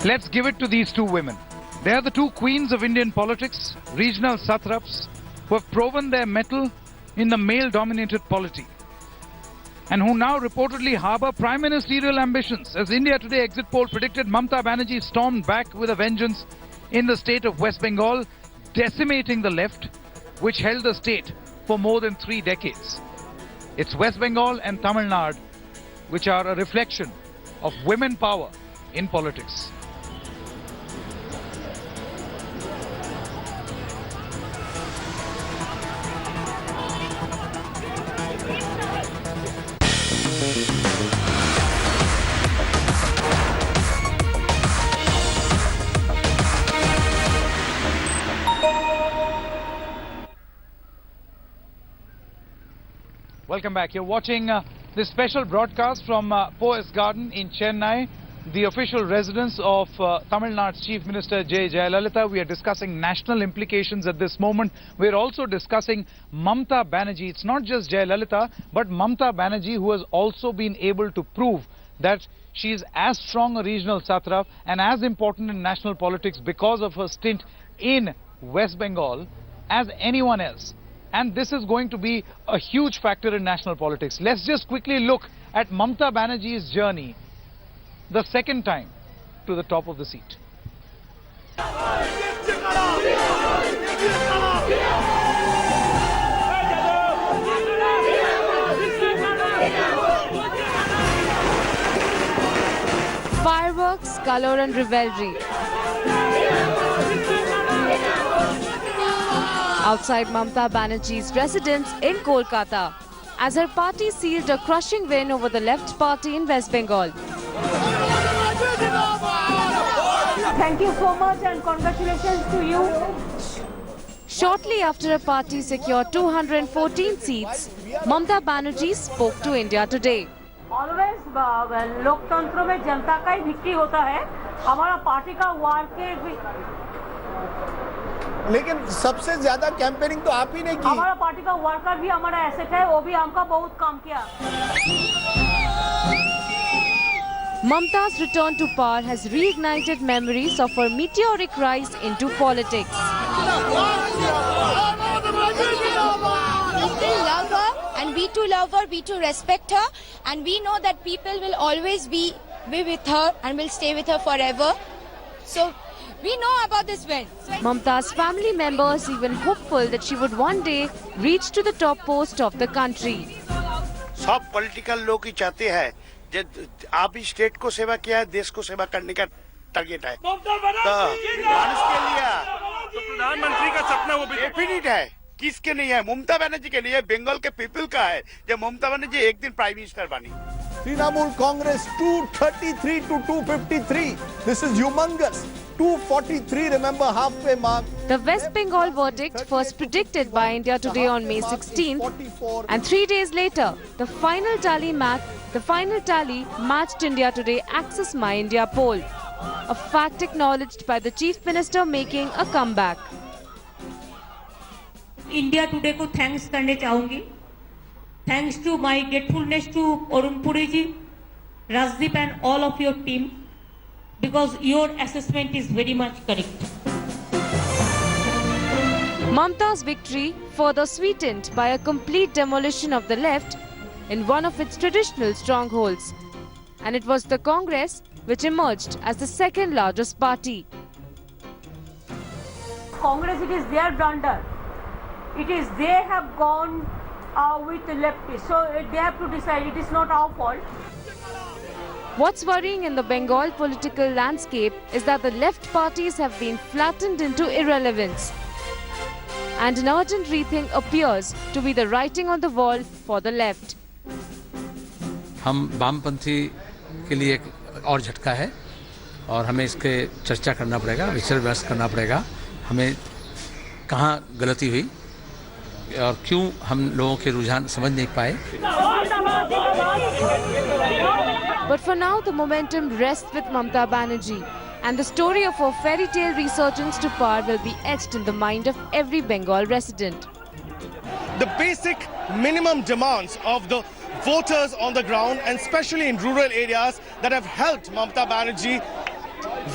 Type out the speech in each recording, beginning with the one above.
Let's give it to these two women. They are the two queens of Indian politics, regional satraps, who have proven their mettle in the male-dominated polity, and who now reportedly harbour prime ministerial ambitions. As India Today exit poll predicted, Mamta Banerjee stormed back with a vengeance in the state of West Bengal, decimating the left, which held the state for more than 3 decades. It's West Bengal and Tamil Nadu which are a reflection of women power in politics. Welcome back. You're watching this special broadcast from Poes Garden in Chennai, the official residence of Tamil Nadu's Chief Minister J. Jayalalitha. We are discussing national implications at this moment. We're also discussing Mamta Banerjee. It's not just Jayalalitha, but Mamta Banerjee, who has also been able to prove that she is as strong a regional satrap and as important in national politics because of her stint in West Bengal as anyone else. And this is going to be a huge factor in national politics. Let's just quickly look at Mamta Banerjee's journey, the second time to the top of the seat. Fireworks, color and revelry. Outside Mamta Banerjee's residence in Kolkata, as her party sealed a crushing win over the left party in West Bengal. Thank you so much and congratulations to you. Shortly after her party secured 214 seats, Mamta Banerjee spoke to India Today. Always लोकतंत्र में जनता का ही victory होता है. हमारा party का वार के लेकिन सबसे ज्यादा कैंपेनिंग तो आप ही ने की. हमारा पार्टी का वर्कर भी हमारा एसेट है, वो भी हमका बहुत काम किया. Mamta's return to power has reignited memories of her meteoric rise into politics. We love her and we too love her, we too respect her, and we know that people will always be with her and will stay with her forever. So we know about this win. Mamta's family members even hopeful that she would one day reach to the top post of the country. सब political लोग ही चाहते हैं कि आप ही state को सेवा किया है, देश को सेवा करने का टारगेट है. मानुष के लिए तो प्रधानमंत्री का सपना वो डेफिनेट है. किसके नहीं है? ममता बनर्जी के लिए, बंगाल के पीपल का है. जब ममता बनर्जी एक दिन प्राइम मिनिस्टर बनी. Trinamool Congress 233 to 253. This is humongous. 243, remember, halfway mark. The West Bengal verdict, first predicted by India Today on May 16th, and 3 days later, the final tally matched India Today Access My India poll, a fact acknowledged by the Chief Minister making a comeback. India today को thanks करने चाहूंगी. Thanks to my gratefulness to Arun Puri ji, Rajdeep and all of your team, because your assessment is very much correct. Mamta's victory further sweetened by a complete demolition of the left in one of its traditional strongholds. And it was the Congress which emerged as the second largest party. Congress, it is their blunder. It is they have gone with the leftists, so they have to decide. It is not our fault. What's worrying in the Bengal political landscape is that the left parties have been flattened into irrelevance. And an urgent rethink appears to be the writing on the wall for the left. हम वामपंथी के लिए एक और झटका है और हमें इसके चर्चा करना पड़ेगा, विचार विमर्श करना पड़ेगा. हमें कहाँ गलती हुई और क्यों हम लोगों के रुझान समझ नहीं पाए. But for now, the momentum rests with Mamta Banerjee, and the story of her fairy tale resurgence to power will be etched in the mind of every Bengal resident. The basic minimum demands of the voters on the ground, and especially in rural areas, that have helped Mamta Banerjee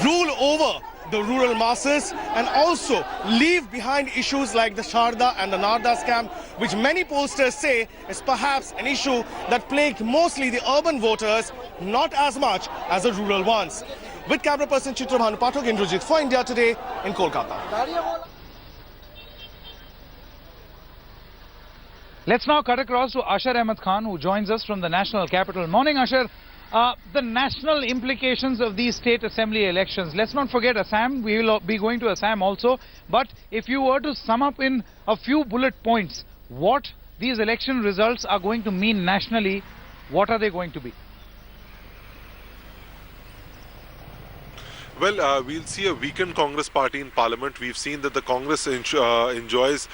rule over the rural masses and also leave behind issues like the Sharda and the Narda scam, which many pollsters say is perhaps an issue that plagued mostly the urban voters, not as much as the rural ones. With camera person Chitra Bhanupathak, Indrajit for India Today in Kolkata. Let's now cut across to Ashar Ahmed Khan, who joins us from the national capital. Morning, Ashar. The national implications of these state assembly elections. Let's not forget Assam. We will be going to Assam also. But if you were to sum up in a few bullet points what these election results are going to mean nationally, what are they going to be? Well, we'll see a weakened Congress party in Parliament. We've seen that the Congress enjoys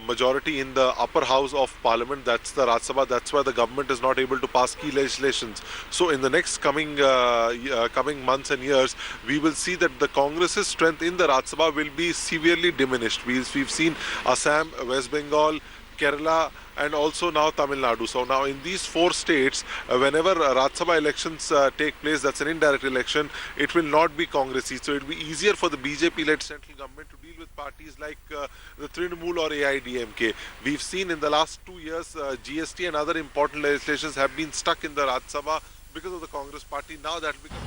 majority in the upper house of Parliament. That's the Rajya Sabha. That's why the government is not able to pass key legislations. So in the next coming months and years, we will see that the Congress's strength in the Rajya Sabha will be severely diminished. We've seen Assam, West Bengal, Kerala and also now Tamil Nadu. So now in these four states, whenever Rajya Sabha elections take place, that's an indirect election, it will not be Congressy. So it will be easier for the BJP-led central government to deal with parties like the Trinamool or AIDMK. We've seen in the last 2 years, GST and other important legislations have been stuck in the Rajya Sabha because of the Congress party. Now that will become...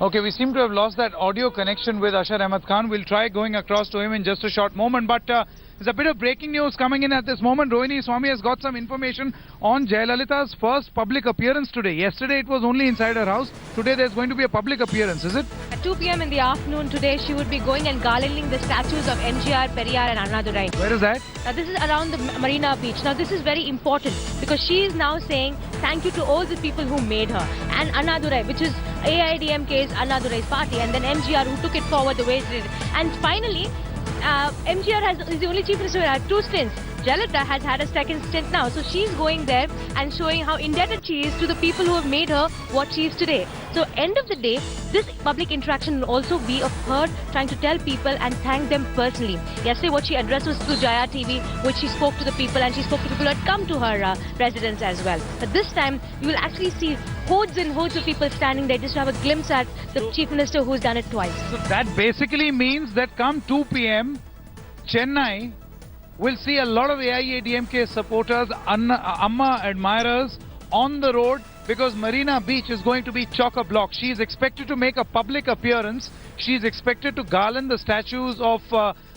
Okay, we seem to have lost that audio connection with Ashar Ahmed Khan. We'll try going across to him in just a short moment. But there's a bit of breaking news coming in at this moment. Rohini Swami has got some information on Jayalalitha's first public appearance today. Yesterday it was only inside her house. Today there's going to be a public appearance, is it? At 2 p.m. in the afternoon today, she would be going and garlanding the statues of MGR, Periyar and Annadurai. Where is that? Now this is around the Marina Beach. Now this is very important because she is now saying thank you to all the people who made her. And Annadurai, which is AIDMK's Annadurai's party, and then MGR who took it forward the way it did. And finally, MGR is the only chief minister who had 2 stints. Jayalalitha has had a second stint now. So she's going there and showing how indebted she is to the people who have made her what she is today. So end of the day, this public interaction will also be of her trying to tell people and thank them personally. Yesterday what she addressed was through Jaya TV, which she spoke to the people and she spoke to people who had come to her residence as well. But this time, you will actually see hordes and hordes of people standing there just to have a glimpse at the chief minister who's done it twice. So that basically means that come 2 p.m, Chennai will see a lot of AIADMK supporters, Amma admirers on the road because Marina Beach is going to be chock-a-block. She is expected to make a public appearance. She is expected to garland the statues of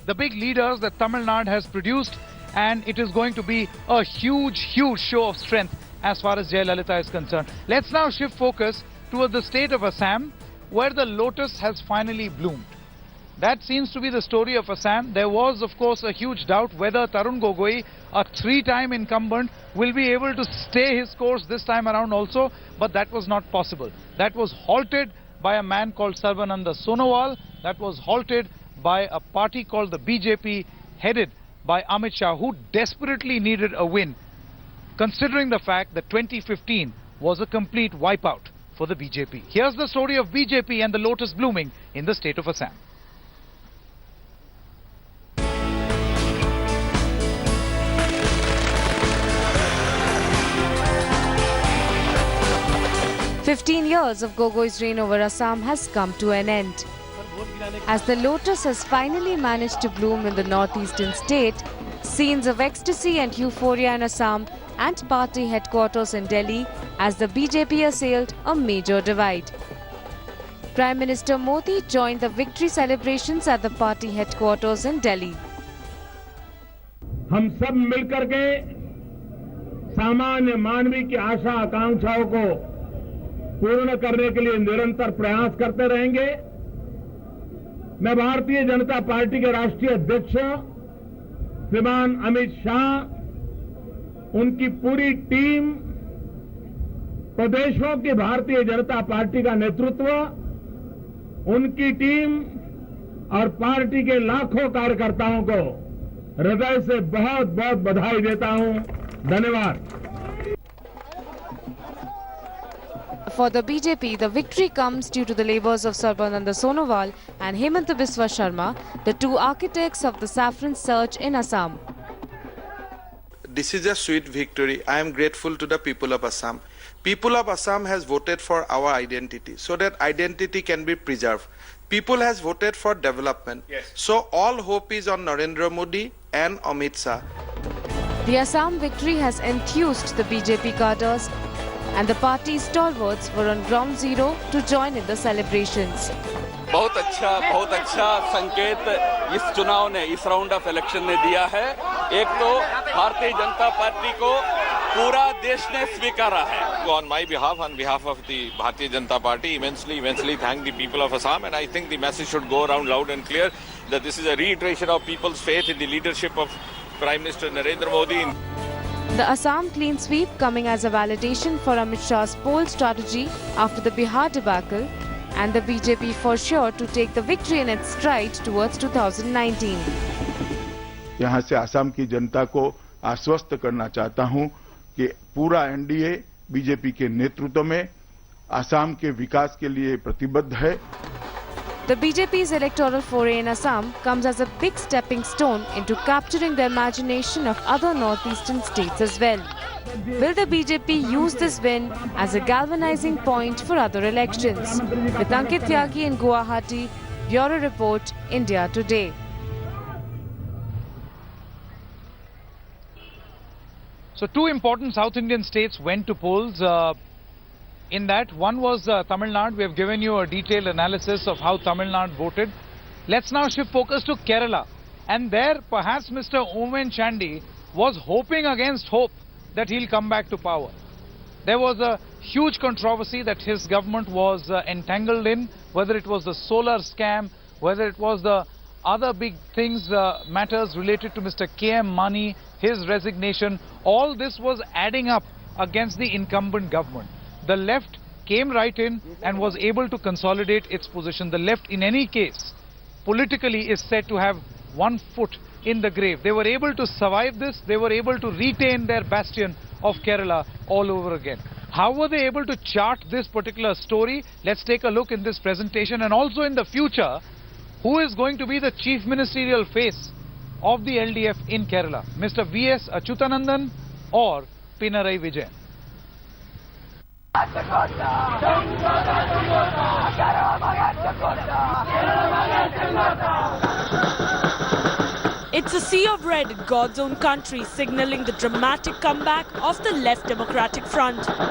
the big leaders that Tamil Nadu has produced, and it is going to be a huge, huge show of strength as far as Jayalalitha is concerned. Let's now shift focus towards the state of Assam, where the lotus has finally bloomed. That seems to be the story of Assam. There was, of course, a huge doubt whether Tarun Gogoi, a 3-time incumbent, will be able to stay his course this time around also, but that was not possible. That was halted by a man called Sarbananda Sonowal. That was halted by a party called the BJP, headed by Amit Shah, who desperately needed a win, considering the fact that 2015 was a complete wipeout for the BJP. Here's the story of BJP and the lotus blooming in the state of Assam. 15 years of Gogoi's reign over Assam has come to an end. As the lotus has finally managed to bloom in the northeastern state, scenes of ecstasy and euphoria in Assam and party headquarters in Delhi as the BJP assailed a major divide. Prime Minister Modi joined the victory celebrations at the party headquarters in Delhi. हम सब मिलकर के सामान्य मानवी की आशा आकांक्षाओं को पूर्ण करने के लिए निरंतर प्रयास करते रहेंगे। मैं भारतीय जनता पार्टी के राष्ट्रीय अध्यक्ष श्रीमान अमित शाह, उनकी पूरी टीम, प्रदेशों की भारतीय जनता पार्टी का नेतृत्व, उनकी टीम और पार्टी के लाखों कार्यकर्ताओं को हृदय से बहुत बहुत बधाई देता हूं। धन्यवाद। For the BJP, the victory comes due to the labours of Sarbananda Sonowal and Hemanta Biswa Sharma, the two architects of the saffron surge in Assam. This is a sweet victory. I am grateful to the people of Assam. People of Assam has voted for our identity, so that identity can be preserved. People has voted for development. Yes. So all hope is on Narendra Modi and Amit Shah. The Assam victory has enthused the BJP cadres, and the party's stalwarts were on ground zero to join in the celebrations. बहुत अच्छा संकेत इस चुनाव ने, इस round of election ने दिया है। एक तो भारतीय जनता पार्टी को पूरा देश ने स्वीकारा है। On my behalf, on behalf of the Bharatiya Janata Party, immensely thank the people of Assam, and I think the message should go around loud and clear that this is a reiteration of people's faith in the leadership of Prime Minister Narendra Modi. The Assam clean sweep coming as a validation for Amit Shah's poll strategy after the Bihar debacle, and the BJP for sure to take the victory in its stride towards 2019. यहाँ से असम की जनता को आश्वस्त करना चाहता हूँ कि पूरा एनडीए बीजेपी के नेतृत्व में असम के विकास के लिए प्रतिबद्ध है. The BJP's electoral foray in Assam comes as a big stepping stone into capturing the imagination of other northeastern states as well. Will the BJP use this win as a galvanizing point for other elections? With Ankit Tyagi in Guwahati, Bureau Report, India Today. So two important South Indian states went to polls. In that, one was Tamil Nadu. We have given you a detailed analysis of how Tamil Nadu voted. Let's now shift focus to Kerala. And there, perhaps Mr. Owen Chandy was hoping against hope that he'll come back to power. There was a huge controversy that his government was entangled in, whether it was the solar scam, whether it was the other big things, matters related to Mr. K.M. Mani, his resignation. All this was adding up against the incumbent government. The left came right in and was able to consolidate its position. The left, in any case, politically is said to have one foot in the grave. They were able to survive this. They were able to retain their bastion of Kerala all over again. How were they able to chart this particular story? Let's take a look in this presentation. And also in the future, who is going to be the chief ministerial face of the LDF in Kerala? Mr. V.S. Achyutanandan or Pinarayi Vijayan? It's a sea of red in God's own country, signaling the dramatic comeback of the Left Democratic Front. Tottering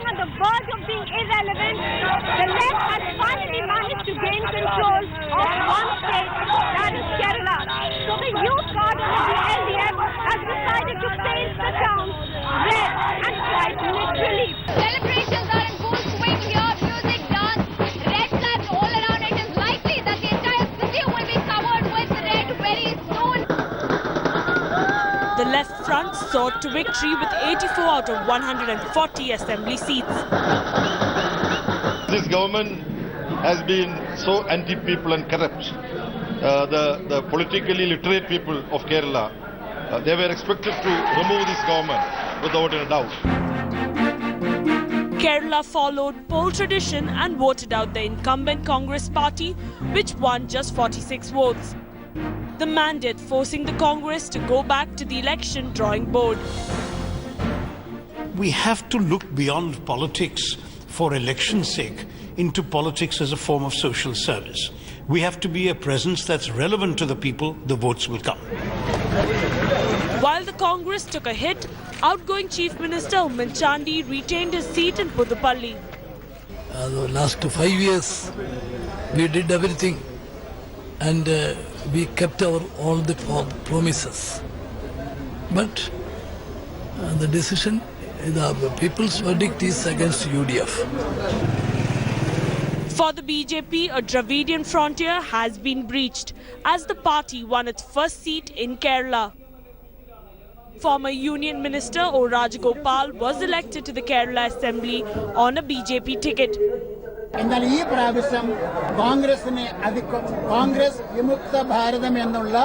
on the verge of being irrelevant, the left has finally managed to gain control of one state, that is Kerala. So the youth cadre of the LDF has decided to paint the town red and quite literally. Celebrations are in full swing here. Music, dance, red flags all around. It is likely that the entire city will be covered with red very soon. The Left Front soared to victory with 84 out of 140 assembly seats. This government has been so anti-people and corrupt. The politically literate people of Kerala, they were expected to remove this government without a doubt. Kerala followed poll tradition and voted out the incumbent Congress party, which won just 46 votes. The mandate forcing the Congress to go back to the election drawing board. We have to look beyond politics for election's sake into politics as a form of social service. We have to be a presence that's relevant to the people, the votes will come. While the Congress took a hit, outgoing Chief Minister Owen Chandy retained his seat in Puduppally. The last 5 years, we did everything and we kept all the promises. But the decision, the people's verdict is against UDF. For the BJP, a Dravidian frontier has been breached as the party won its first seat in Kerala. Former Union Minister O. Rajagopal was elected to the Kerala Assembly on a BJP ticket. എന്നാൽ ഈ പ്രാവശ്യം കോൺഗ്രസിനെ കോൺഗ്രസ് വിമുക്ത ഭാരതം എന്നുള്ള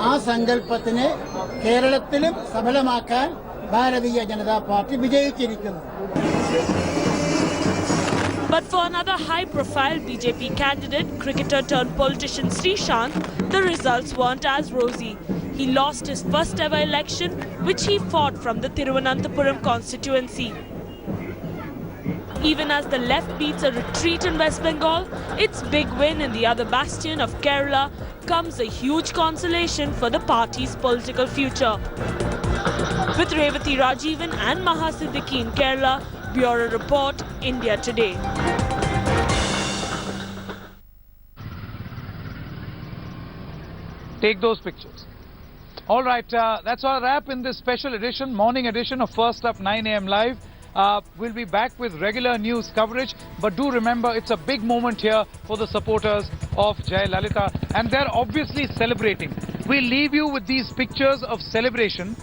ആ സങ്കല്പത്തിനെ കേരളത്തിലും സഫലമാക്കാൻ ഭാരതീയ ജനതാ പാർട്ടി വിജയിച്ചിരിക്കുന്നു. But for another high-profile BJP candidate, cricketer turned politician Srishant, the results weren't as rosy. he lost his first ever election, which he fought from the Thiruvananthapuram constituency. Even as the left beats a retreat in West Bengal, its big win in the other bastion of Kerala comes a huge consolation for the party's political future. With Revathi Rajeevan and Maha Siddiqui in Kerala, Bureau Report, India Today. Take those pictures. All right, that's our wrap in this special edition, morning edition of First Up 9 a.m. Live. We'll be back with regular news coverage, but do remember it's a big moment here for the supporters of Jayalalitha, and they're obviously celebrating. We'll leave you with these pictures of celebration,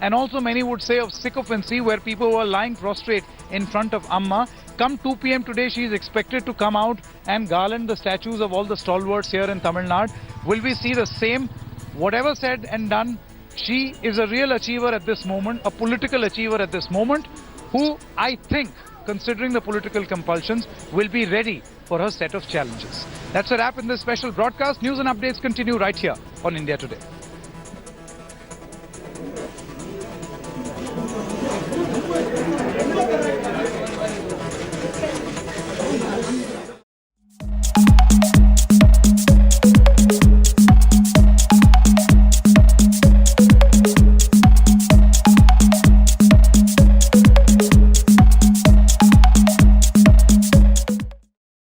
and also many would say of sycophancy, where people were lying prostrate in front of Amma. Come 2 p.m. today, she is expected to come out and garland the statues of all the stalwarts here in Tamil Nadu. Will we see the same? Whatever said and done, she is a real achiever at this moment, a political achiever at this moment, who I think, considering the political compulsions, will be ready for her set of challenges. That's a wrap in this special broadcast. News and updates continue right here on India Today.